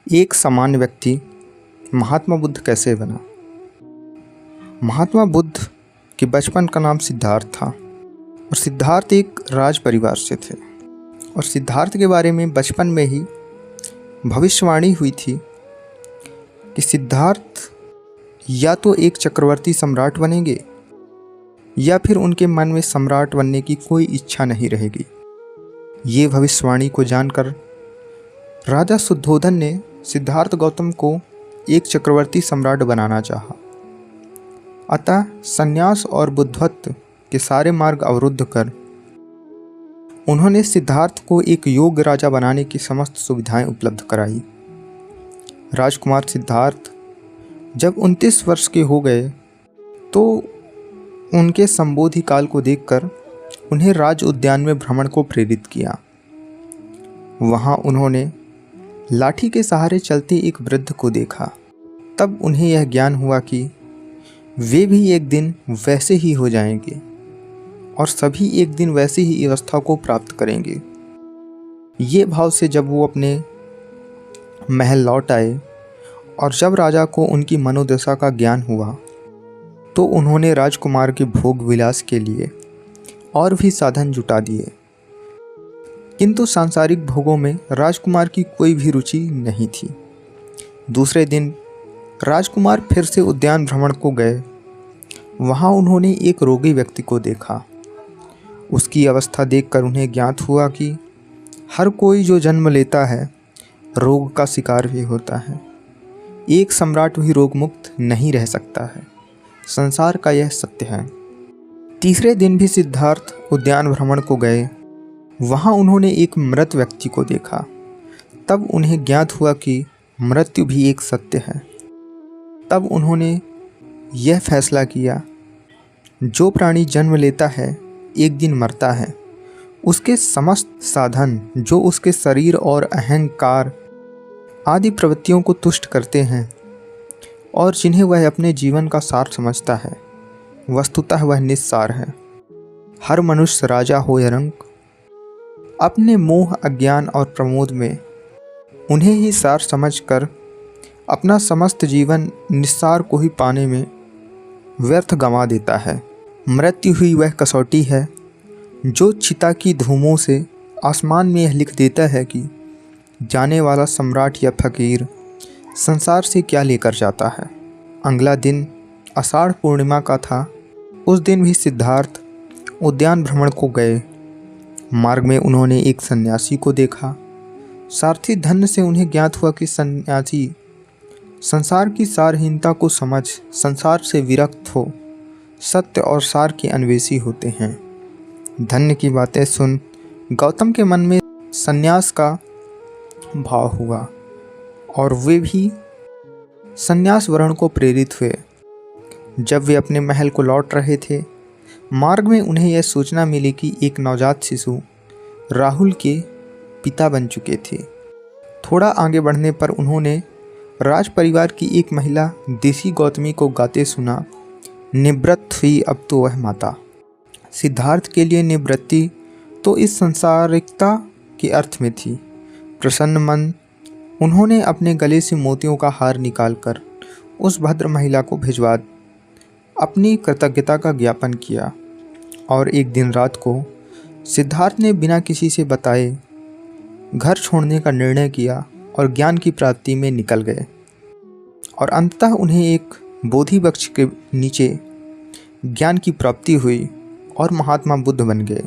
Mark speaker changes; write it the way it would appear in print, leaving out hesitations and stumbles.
Speaker 1: एक सामान्य व्यक्ति महात्मा बुद्ध कैसे बना। महात्मा बुद्ध के बचपन का नाम सिद्धार्थ था और सिद्धार्थ एक राज परिवार से थे और सिद्धार्थ के बारे में बचपन में ही भविष्यवाणी हुई थी कि सिद्धार्थ या तो एक चक्रवर्ती सम्राट बनेंगे या फिर उनके मन में सम्राट बनने की कोई इच्छा नहीं रहेगी। ये भविष्यवाणी को जानकर राजा शुद्धोधन ने सिद्धार्थ गौतम को एक चक्रवर्ती सम्राट बनाना चाहा। अतः संन्यास और बुद्धत्व के सारे मार्ग अवरुद्ध कर उन्होंने सिद्धार्थ को एक योग्य राजा बनाने की समस्त सुविधाएं उपलब्ध कराई। राजकुमार सिद्धार्थ जब 29 वर्ष के हो गए तो उनके संबोधि काल को देखकर उन्हें राज उद्यान में भ्रमण को प्रेरित किया। वहां उन्होंने लाठी के सहारे चलते एक वृद्ध को देखा। तब उन्हें यह ज्ञान हुआ कि वे भी एक दिन वैसे ही हो जाएंगे और सभी एक दिन वैसी ही अवस्था को प्राप्त करेंगे। ये भाव से जब वो अपने महल लौट आए और जब राजा को उनकी मनोदशा का ज्ञान हुआ तो उन्होंने राजकुमार के भोग विलास के लिए और भी साधन जुटा दिए, किंतु सांसारिक भोगों में राजकुमार की कोई भी रुचि नहीं थी। दूसरे दिन राजकुमार फिर से उद्यान भ्रमण को गए। वहां उन्होंने एक रोगी व्यक्ति को देखा। उसकी अवस्था देखकर उन्हें ज्ञात हुआ कि हर कोई जो जन्म लेता है रोग का शिकार भी होता है। एक सम्राट भी रोग मुक्त नहीं रह सकता है। संसार का यह सत्य है। तीसरे दिन भी सिद्धार्थ उद्यान भ्रमण को गए। वहां उन्होंने एक मृत व्यक्ति को देखा। तब उन्हें ज्ञात हुआ कि मृत्यु भी एक सत्य है। तब उन्होंने यह फैसला किया, जो प्राणी जन्म लेता है एक दिन मरता है। उसके समस्त साधन जो उसके शरीर और अहंकार आदि प्रवृत्तियों को तुष्ट करते हैं और जिन्हें वह अपने जीवन का सार समझता है, वस्तुतः वह निस्सार है। हर मनुष्य राजा हो या रंक, अपने मोह, अज्ञान और प्रमोद में उन्हें ही सार समझकर अपना समस्त जीवन निस्सार को ही पाने में व्यर्थ गंवा देता है। मृत्यु ही वह कसौटी है जो चिता की धूमों से आसमान में यह लिख देता है कि जाने वाला सम्राट या फकीर संसार से क्या लेकर जाता है। अगला दिन आषाढ़ पूर्णिमा का था। उस दिन भी सिद्धार्थ उद्यान भ्रमण को गए। मार्ग में उन्होंने एक सन्यासी को देखा। सारथी धन्य से उन्हें ज्ञात हुआ कि सन्यासी संसार की सारहीनता को समझ संसार से विरक्त हो सत्य और सार के अन्वेषी होते हैं। धन्य की बातें सुन गौतम के मन में सन्यास का भाव हुआ और वे भी सन्यास वर्ण को प्रेरित हुए। जब वे अपने महल को लौट रहे थे, मार्ग में उन्हें यह सूचना मिली कि एक नवजात शिशु राहुल के पिता बन चुके थे। थोड़ा आगे बढ़ने पर उन्होंने राज परिवार की एक महिला देसी गौतमी को गाते सुना, निवृत्त हुई अब तो वह माता। सिद्धार्थ के लिए निवृत्ति तो इस संसारिकता के अर्थ में थी। प्रसन्न मन उन्होंने अपने गले से मोतियों का हार निकालकर उस भद्र महिला को भिजवा अपनी कृतज्ञता का ज्ञापन किया और एक दिन रात को सिद्धार्थ ने बिना किसी से बताए घर छोड़ने का निर्णय किया और ज्ञान की प्राप्ति में निकल गए और अंततः उन्हें एक बोधि वृक्ष के नीचे ज्ञान की प्राप्ति हुई और महात्मा बुद्ध बन गए।